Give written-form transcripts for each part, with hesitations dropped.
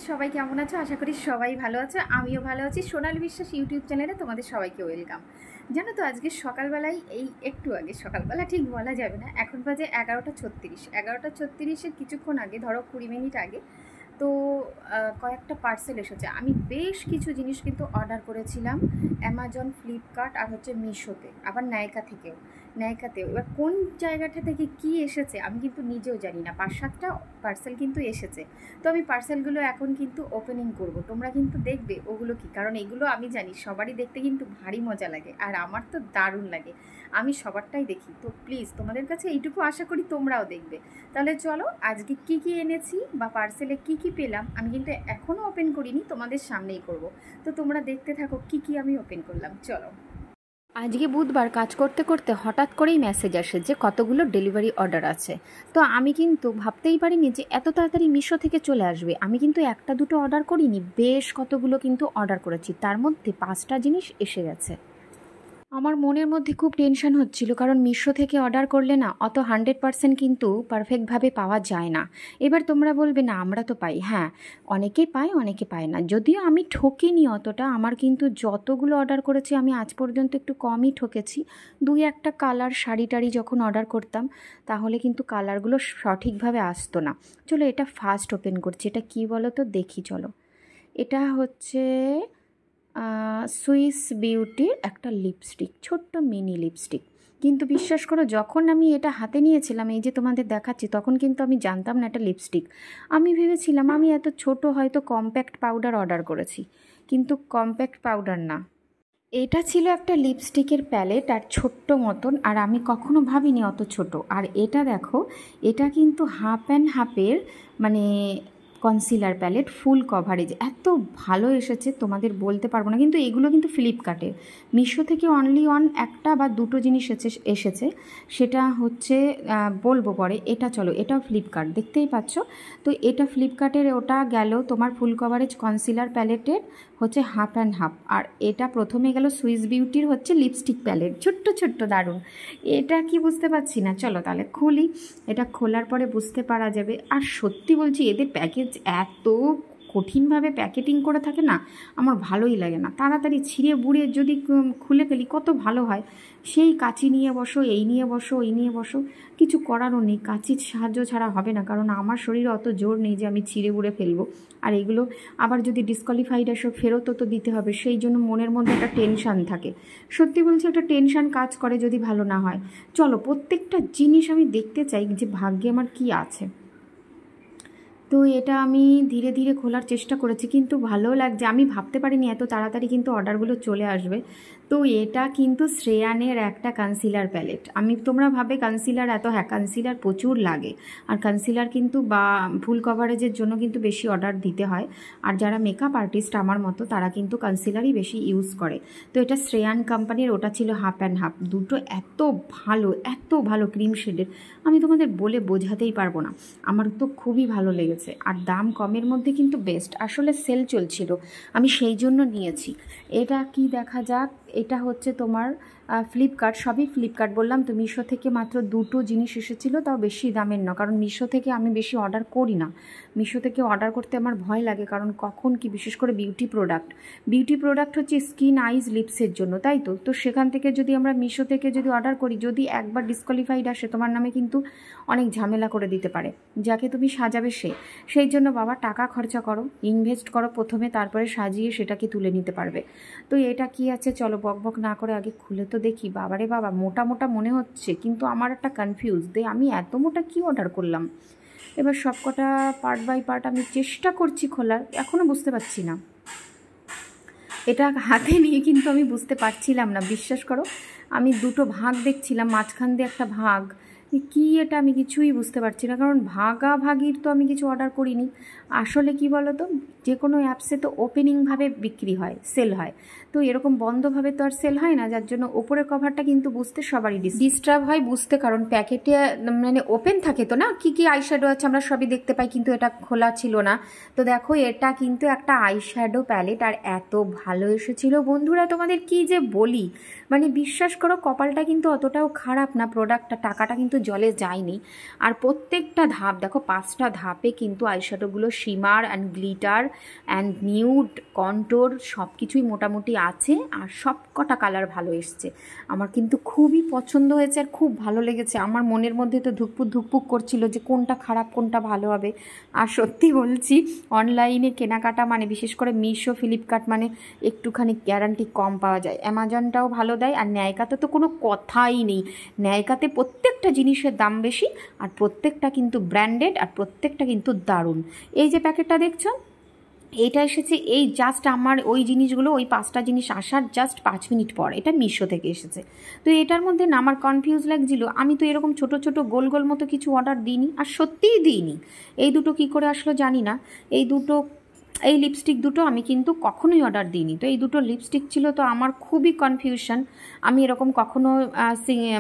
সবাই কেমন আছো? আশা করি সবাই ভালো আছো, আমিও ভালো আছি। সোনালী বিশ্বাস ইউটিউব চ্যানেলে তোমাদের সবাইকে ওয়েলকাম। জানো তো, আজকে সকালবেলায় এই একটু আগে, সকালবেলা ঠিক বলা যাবে না, এখন বাজে 11টা 36। 11টা 36-এর কিছুক্ষণ আগে, ধরো 20 মিনিট আগে, তো কয়েকটা পার্সেল এসেছে। আমি বেশ কিছু জিনিস কিন্তু অর্ডার করেছিলাম অ্যামাজন, ফ্লিপকার্ট আর হচ্ছে মিশোতে, আবার নাইকাতেও। এবার কোন জায়গাটা থেকে কি এসেছে আমি কিন্তু নিজেও জানি না। 5-7টা পার্সেল কিন্তু এসেছে। তো আমি পার্সেলগুলো এখন কিন্তু ওপেনিং করব, তোমরা কিন্তু দেখবে ওগুলো কি, কারণ এগুলো আমি জানি সবারই দেখতে কিন্তু ভারী মজা লাগে, আর আমার তো দারুণ লাগে, আমি সবারটাই দেখি। তো প্লিজ তোমাদের কাছে এইটুকু আশা করি তোমরাও দেখবে। তাহলে চলো, আজকে কি কি এনেছি বা পার্সেলে কি কি পেলাম, আমি কিন্তু এখনও ওপেন করিনি, তোমাদের সামনেই করব। তো তোমরা দেখতে থাকো কি কি আমি ওপেন করলাম। চলো। আজকে বুধবার, কাজ করতে করতে হঠাৎ করেই মেসেজ আসে যে কতগুলো ডেলিভারি অর্ডার আছে। তো আমি কিন্তু ভাবতেই পারিনি যে এত তাড়াতাড়ি মিশো থেকে চলে আসবে। আমি কিন্তু একটা দুটো অর্ডার করিনি, বেশ কতগুলো কিন্তু অর্ডার করেছি, তার মধ্যে 5টা জিনিস এসে গেছে। আমার মনের মধ্যে খুব টেনশন হচ্ছিল, কারণ মিশো থেকে অর্ডার করলে না অত 100% কিন্তু পারফেক্টভাবে পাওয়া যায় না। এবার তোমরা বলবে না আমরা তো পাই, হ্যাঁ, অনেকে পায় অনেকে পায় না, যদিও আমি ঠকিনি অতটা। আমার কিন্তু যতগুলো অর্ডার করেছি আমি আজ পর্যন্ত একটু কমই ঠকেছি। 2-1টা কালার শাড়ি টাড়ি যখন অর্ডার করতাম, তাহলে কিন্তু কালারগুলো সঠিকভাবে আসতো না। চলো, এটা ফার্স্ট ওপেন করছি। এটা কি বলো তো, দেখি চলো। এটা হচ্ছে সুইস বিউটির একটা লিপস্টিক, ছোট্ট মিনি লিপস্টিক। কিন্তু বিশ্বাস করো, যখন আমি এটা হাতে নিয়েছিলাম, এই যে তোমাদের দেখাচ্ছি, তখন কিন্তু আমি জানতাম না এটা লিপস্টিক। আমি ভেবেছিলাম আমি এত ছোট হয়তো কম্প্যাক্ট পাউডার অর্ডার করেছি, কিন্তু কম্প্যাক্ট পাউডার না, এটা ছিল একটা লিপস্টিকের প্যালেট, আর ছোট্ট মতন। আর আমি কখনো ভাবিনি অত ছোট। আর এটা দেখো, এটা কিন্তু হাফ অ্যান্ড হাফের, মানে কনসিলার প্যালেট, ফুল কভারেজ, এত ভালো এসেছে তোমাদের বলতে পারবো না। কিন্তু এগুলো কিন্তু ফ্লিপকার্টে, মিশো থেকে অনলি একটা বা দুটো জিনিস এসেছে, সেটা হচ্ছে বলবো পরে। এটা চলো, এটাও ফ্লিপকার্ট, দেখতেই পাচ্ছ। তো এটা ফ্লিপকার্টের, ওটা গেল তোমার ফুল কভারেজ কনসিলার প্যালেটের হচ্ছে হাফ অ্যান্ড হাফ। আর এটা প্রথমে গেল সুইস বিউটির হচ্ছে লিপস্টিক প্যালেট, ছোট্ট ছোট্ট দারুণ। এটা কি বুঝতে পারছি না, চলো তাহলে খুলি। এটা খোলার পরে বুঝতে পারা যাবে। আর সত্যি বলছি, এদের প্যাকেজ এত কঠিনভাবে প্যাকেটিং করে থাকে না, আমার ভালোই লাগে না। তাড়াতাড়ি ছিঁড়ে বুড়ে যদি খুলে ফেলি কত ভালো হয়। সেই কাঁচি নিয়ে বসো, এই নিয়ে বসো, এই নিয়ে বসো, কিছু করারও নেই। কাঁচির সাহায্য ছাড়া হবে না, কারণ আমার শরীরে অত জোর নেই যে আমি ছিঁড়ে বুড়ে ফেলবো। আর এগুলো আবার যদি ডিসকোয়ালিফাইড এসব ফেরতও তো দিতে হবে, সেই জন্য মনের মধ্যে একটা টেনশান থাকে। সত্যি বলছি, একটা টেনশান কাজ করে যদি ভালো না হয়। চলো, প্রত্যেকটা জিনিস আমি দেখতে চাই যে ভাগ্যে আমার কি আছে। তো এটা আমি ধীরে ধীরে খোলার চেষ্টা করেছি, কিন্তু ভালোও লাগছে। আমি ভাবতে পারিনি এত তাড়াতাড়ি কিন্তু অর্ডারগুলো চলে আসবে। তো এটা কিন্তু শ্রেয়ানের একটা কনসিলার প্যালেট। তোমরা ভাবে কনসিলার এত, হ্যাঁ কনসিলার প্রচুর লাগে। আর কনসিলার কিন্তু বা ফুল কভারেজের জন্য কিন্তু বেশি অর্ডার দিতে হয়। আর যারা মেকআপ আর্টিস্ট আমার মতো, তারা কিন্তু কনসিলারই বেশি ইউজ করে। তো এটা শ্রেয়ান কোম্পানির, ওটা ছিল হাফ অ্যান্ড হাফ। দুটো এত ভালো ক্রিম শেডের, আমি তোমাদের বলে বোঝাতেই পারবো না। আমার তো খুবই ভালো লেগেছে, আর দাম কমের মধ্যে কিন্তু বেস্ট। আসলে সেল চলছিল, আমি সেই জন্য নিয়েছি। এটা কি দেখা যাক। এটা হচ্ছে তোমার ফ্লিপকার্ট, সবই ফ্লিপকার্ট বললাম তো। মিশো থেকে মাত্র দুটো জিনিস এসেছিলো, তাও বেশি দামের না, কারণ মিশো থেকে আমি বেশি অর্ডার করি না। মিশো থেকে অর্ডার করতে আমার ভয় লাগে, কারণ কখন কি, বিশেষ করে বিউটি প্রোডাক্ট হচ্ছে স্কিন, আইজ, লিপসের জন্য, তাই তো। তো সেখান থেকে যদি আমরা মিশো থেকে যদি অর্ডার করি, যদি একবার ডিসকোয়ালিফাইড আসে, তোমার নামে কিন্তু অনেক ঝামেলা করে দিতে পারে। যাকে তুমি সাজাবে সেই জন্য বাবা টাকা খরচা করো, ইনভেস্ট করো প্রথমে, তারপরে সাজিয়ে সেটাকে তুলে নিতে পারবে। তো এটা কি আছে, চলো বকবক না করে আগে খুলে তো দেখি। বাবারে বাবা, মোটা মোটা মনে হচ্ছে, কিন্তু আমার একটা কনফিউজ আমি এত মোটা কি অর্ডার করলাম। এবার সব কটা পার্ট বাই পার্ট আমি চেষ্টা করছি খোলার, এখনও বুঝতে পারছি না। এটা হাতে নিয়ে কিন্তু আমি বুঝতে পারছিলাম না, বিশ্বাস করো। আমি দুটো ভাগ দেখছিলাম, মাঝখান দিয়ে একটা ভাগ, কি এটা আমি কিছুই বুঝতে পারছি না, কারণ ভাগাভাগির তো আমি কিছু অর্ডার করিনি। আসলে কি বলো তো, যে কোনো অ্যাপসে তো ওপেনিংভাবে বিক্রি হয়, সেল হয়। তো এরকম বন্ধভাবে তো আর সেল হয় না, যার জন্য ওপরের কভারটা কিন্তু বুঝতে সবারই ডিস্টার্ব হয় বুঝতে, কারণ প্যাকেটে মানে ওপেন থাকে তো না, কি কি আইশ্যাডো আছে আমরা সবই দেখতে পাই, কিন্তু এটা খোলা ছিল না। তো দেখো, এটা কিন্তু একটা আইশ্যাডো প্যালেট, আর এত ভালো এসেছিল বন্ধুরা, তোমাদের কি যে বলি। মানে বিশ্বাস করো, কপালটা কিন্তু অতটাও খারাপ না, প্রোডাক্টটা, টাকাটা কিন্তু জলে যায়নি। আর প্রত্যেকটা ধাপ দেখো, 5টা ধাপে কিন্তু আইশ্যাডোগুলো shimmer and glitter and nude contour সব কিছুই মোটামুটি আছে, আর সব কটা কালার ভালো এসছে। আমার কিন্তু খুবই পছন্দ হয়েছে আর খুব ভালো লেগেছে। আমার মনের মধ্যে তো ধুকপুক ধুকপুক করছিল যে কোনটা খারাপ কোনটা ভালো হবে। আর সত্যি বলছি, অনলাইনে কেনাকাটা মানে বিশেষ করে মিশো, ফ্লিপকার্ট মানে একটুখানি গ্যারান্টি কম পাওয়া যায়। অ্যামাজনটাও ভালো দেয়, আর ন্যায়কাতে তো কোনো কথাই নেই। ন্যায়কাতে প্রত্যেকটা জিনিসের দাম বেশি, আর প্রত্যেকটা কিন্তু ব্র্যান্ডেড, আর প্রত্যেকটা কিন্তু দারুণ। এই যে প্যাকেটটা দেখছো, এইটা এসেছে এই জাস্ট আমার ওই জিনিসগুলো, ওই 5টা জিনিস আসার জাস্ট 5 মিনিট পর। এটা মিশো থেকে এসেছে। তো এটার মধ্যে না আমার কনফিউজ লাগছিল, আমি তো এরকম ছোট ছোট গোল গোল মতো কিছু অর্ডার দিইনি, আর সত্যিই দিইনি। এই দুটো কি করে আসলো জানি না। এই লিপস্টিক দুটো আমি কিন্তু কখনোই অর্ডার দিইনি। তো এই দুটো লিপস্টিক ছিল, তো আমার খুবই কনফিউশন। আমি এরকম কখনো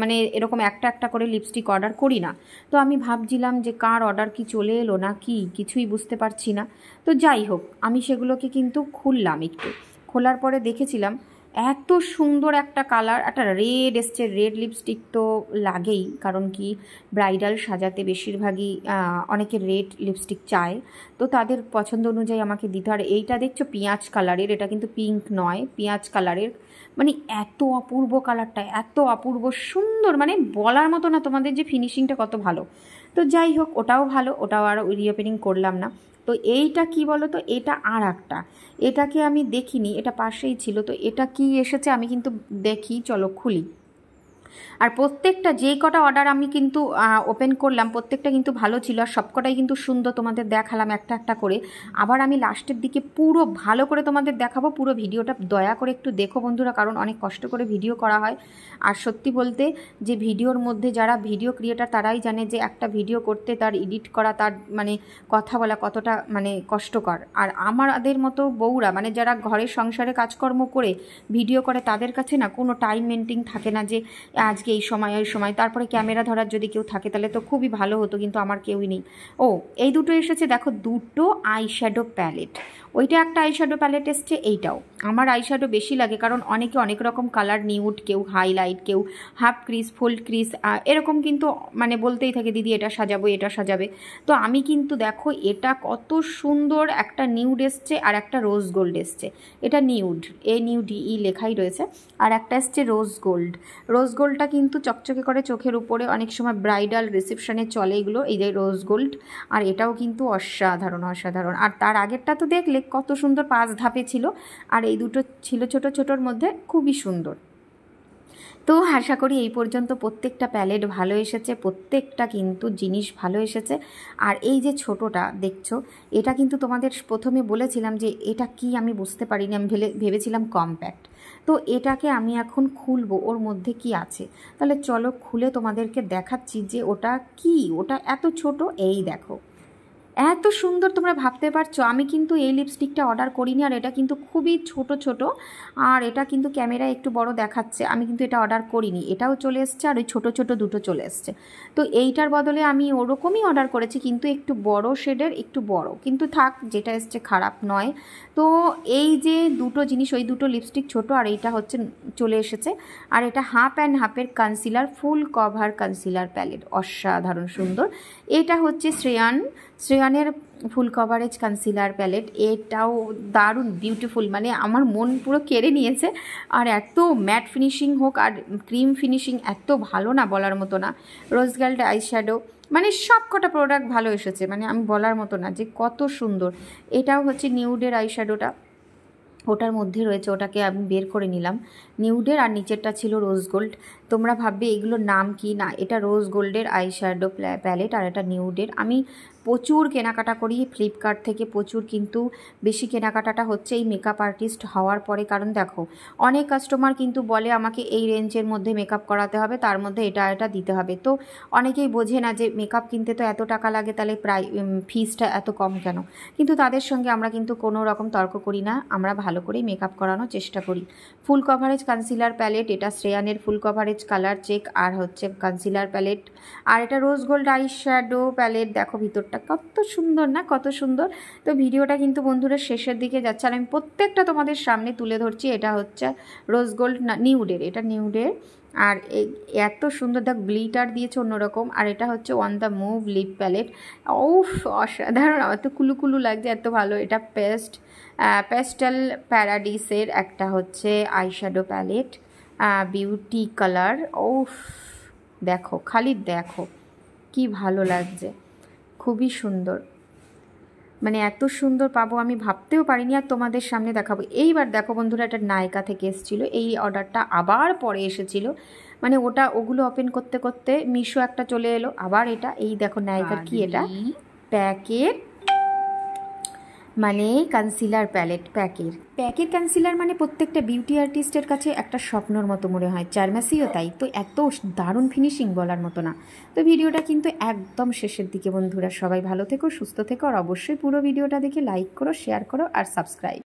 মানে এরকম একটা একটা করে লিপস্টিক অর্ডার করি না। তো আমি ভাবছিলাম যে কার অর্ডার কি চলে এলো না কি, কিছুই বুঝতে পারছি না। তো যাই হোক, আমি সেগুলোকে কিন্তু খুললাম, একটু খোলার পরে দেখেছিলাম এত সুন্দর একটা কালার, একটা রেড এসছে। রেড লিপস্টিক তো লাগেই, কারণ কি ব্রাইডাল সাজাতে বেশিরভাগই অনেকে রেড লিপস্টিক চায়, তো তাদের পছন্দ অনুযায়ী আমাকে দিতে। আর এইটা দেখছো পেঁয়াজ কালারের, এটা কিন্তু পিঙ্ক নয়, পেঁয়াজ কালারের। মানে এত অপূর্ব কালারটা, এত অপূর্ব সুন্দর, মানে বলার মতো না তোমাদের যে ফিনিশিংটা কত ভালো। তো যাই হোক, ওটাও ভালো, ওটাও আর রিওপেনিং করলাম না। তো এইটা কি বলো তো, এটা আর একটা, এটাকে আমি দেখিনি, এটা পাশেই ছিল। তো এটা কি এসেছে আমি কিন্তু দেখি, চলো খুলি। আর প্রত্যেকটা যেই কটা অর্ডার আমি কিন্তু ওপেন করলাম, প্রত্যেকটা কিন্তু ভালো ছিল, আর সবকটাই কিন্তু সুন্দর। তোমাদের দেখালাম একটা একটা করে। আবার আমি লাস্টের দিকে পুরো ভালো করে তোমাদের দেখাবো। পুরো ভিডিওটা দয়া করে একটু দেখো বন্ধুরা, কারণ অনেক কষ্ট করে ভিডিও করা হয়। আর সত্যি বলতে যে ভিডিওর মধ্যে যারা ভিডিও ক্রিয়েটার তারাই জানে যে একটা ভিডিও করতে, তার এডিট করা, তার মানে কথা বলা কতটা মানে কষ্টকর। আর আমাদের মতো বউরা, মানে যারা ঘরের সংসারে কাজকর্ম করে ভিডিও করে, তাদের কাছে না কোনো টাইম মেনটেন থাকে না যে আজকে এই সময় ওই সময়। তারপরে ক্যামেরা ধরার যদি কেউ থাকে তাহলে তো খুবই ভালো হতো, কিন্তু আমার কেউই নেই। ও, এই দুটো এসেছে দেখো, দুটো আইশ্যাডো প্যালেট। ওইটা একটা আইশ্যাডো প্যালেট এসছে, এইটাও। আমার আইশ্যাডো বেশি লাগে, কারণ অনেকে অনেক রকম কালার, নিউড, কেউ হাইলাইট, কেউ হাফ ক্রিজ, ফুল ক্রিজ, এরকম কিন্তু মানে বলতেই থাকে দিদি এটা সাজাবো এটা সাজাবে। তো আমি কিন্তু দেখো এটা কত সুন্দর একটা নিউড এসছে, আর একটা রোজ গোল্ড এসছে। এটা নিউড, NUDE লেখাই রয়েছে। আর একটা এসছে রোজ গোল্ড। রোজ গোল্ডটা কিন্তু চকচকে করে চোখের উপরে, অনেক সময় ব্রাইডাল রিসেপশনে চলে এগুলো, এই যে রোজ গোল্ড। আর এটাও কিন্তু অসাধারণ অসাধারণ। আর তার আগেরটা তো দেখলে কত সুন্দর 5 ধাপে ছিল, আর এই দুটো ছিল ছোট ছোটোর মধ্যে, খুবই সুন্দর। তো আশা করি এই পর্যন্ত প্রত্যেকটা প্যালেট ভালো এসেছে, প্রত্যেকটা কিন্তু জিনিস ভালো এসেছে। আর এই যে ছোটোটা দেখছো, এটা কিন্তু তোমাদের প্রথমে বলেছিলাম যে এটা কি আমি বুঝতে পারিনি, আমি ভেবেছিলাম কম্প্যাক্ট। তো এটাকে আমি এখন খুলবো, ওর মধ্যে কি আছে। তাহলে চলো খুলে তোমাদেরকে দেখাচ্ছি যে ওটা কি, ওটা এত ছোট। এই দেখো এত সুন্দর, তোমরা ভাবতে পারছো আমি কিন্তু এই লিপস্টিকটা অর্ডার করিনি। আর এটা কিন্তু খুবই ছোট ছোট, আর এটা কিন্তু ক্যামেরায় একটু বড় দেখাচ্ছে, আমি কিন্তু এটা অর্ডার করিনি। এটাও চলে এসছে, আর ওই ছোটো ছোটো দুটো চলে এসছে। তো এইটার বদলে আমি ওরকমই অর্ডার করেছি, কিন্তু একটু বড় শেডের, একটু বড়, কিন্তু থাক, যেটা এসছে খারাপ নয়। তো এই যে দুটো জিনিস, ওই দুটো লিপস্টিক ছোট, আর এইটা হচ্ছে চলে এসেছে। আর এটা হাফ অ্যান্ড হাফের concealer, full cover concealer palette, অসাধারণ সুন্দর। এটা হচ্ছে শ্রেয়ানের ফুল কভারেজ কনসিলার প্যালেট। এটাও দারুণ বিউটিফুল, মানে আমার মন পুরো কেড়ে নিয়েছে। আর এত ম্যাট ফিনিশিং হোক আর ক্রিম ফিনিশিং এত ভালো না, বলার মতো না। রোজ গোল্ড আইশ্যাডো, মানে সব কটা প্রোডাক্ট ভালো এসেছে, মানে আমি বলার মতো না যে কত সুন্দর। এটাও হচ্ছে নিউডের আইশ্যাডোটা, ওটার মধ্যে রয়েছে, ওটাকে আমি বের করে নিলাম। নিউডের, আর নিচেরটা ছিল রোজ গোল্ড। তোমরা ভাববে এগুলোর নাম কি, না এটা রোজ গোল্ডের আইশ্যাডো প্যালেট, আর এটা নিউডের। আমি প্রচুর কেনাকাটা করি ফ্লিপকার্ট থেকে, প্রচুর, কিন্তু বেশি কেনাকাটাটা হচ্ছে এই মেকআপ আর্টিস্ট হওয়ার পরে। কারণ দেখো অনেক কাস্টমার কিন্তু বলে আমাকে এই রেঞ্জের মধ্যে মেকআপ করাতে হবে, তার মধ্যে এটা এটা দিতে হবে। তো অনেকেই বোঝে না যে মেকআপ কিনতে তো এত টাকা লাগে, তাহলে ফিসটা এত কম কেন। কিন্তু তাদের সঙ্গে আমরা কিন্তু কোনো রকম তর্ক করি না, আমরা ভালো করেই মেকআপ করানোর চেষ্টা করি। ফুল কভারেজ কনসিলার প্যালেট, এটা শ্রেয়ানের ফুল কভারেজ কালার চেক আর হচ্ছে কনসিলার প্যালেট। আর এটা রোজ গোল্ড আইশ্যাডো প্যালেট, দেখো ভিতরটা কত সুন্দর না, কত সুন্দর। তো ভিডিওটা কিন্তু বন্ধুরা শেষের দিকে যাচ্ছে, আর আমি প্রত্যেকটা তোমাদের সামনে তুলে ধরছি। এটা হচ্ছে রোজ গোল্ড নিউডের, এটা নিউডের আর এত সুন্দর দেখ গ্লিটার দিয়েছে অন্যরকম। আর এটা হচ্ছে on the move lip palette. উফ অসাধারণ, এত কুলু লাগছে, এত ভালো। এটা পেস্টেল প্যারাডিসের একটা হচ্ছে আইশ্যাডো প্যালেট, বিউটি কালার। উফ দেখো, খালি দেখো কি ভালো লাগছে, খুবই সুন্দর। মানে এত সুন্দর পাবো আমি ভাবতেও পারিনি। আর তোমাদের সামনে দেখাবো। এইবার দেখো বন্ধুরা, এটা নায়কা থেকে এসেছিলো, এই অর্ডারটা আবার পরে এসেছিলো। মানে ওগুলো ওপেন করতে করতে মিশো একটা চলে এলো, আবার এটা। এই দেখো নায়িকার কি এটা প্যাকের, মানে কনসিলার প্যাকের কনসিলার। মানে প্রত্যেকটা বিউটি আর্টিস্টের কাছে একটা স্বপ্নর মতো মনে হয়, চারমাসিও তাই। তো এত দারুণ ফিনিশিং বলার মতো না। তো ভিডিওটা কিন্তু একদম শেষের দিকে বন্ধুরা, সবাই ভালো থেকো, সুস্থ থেকো, আর অবশ্যই পুরো ভিডিওটা দেখে লাইক করো, শেয়ার করো আর সাবস্ক্রাইব।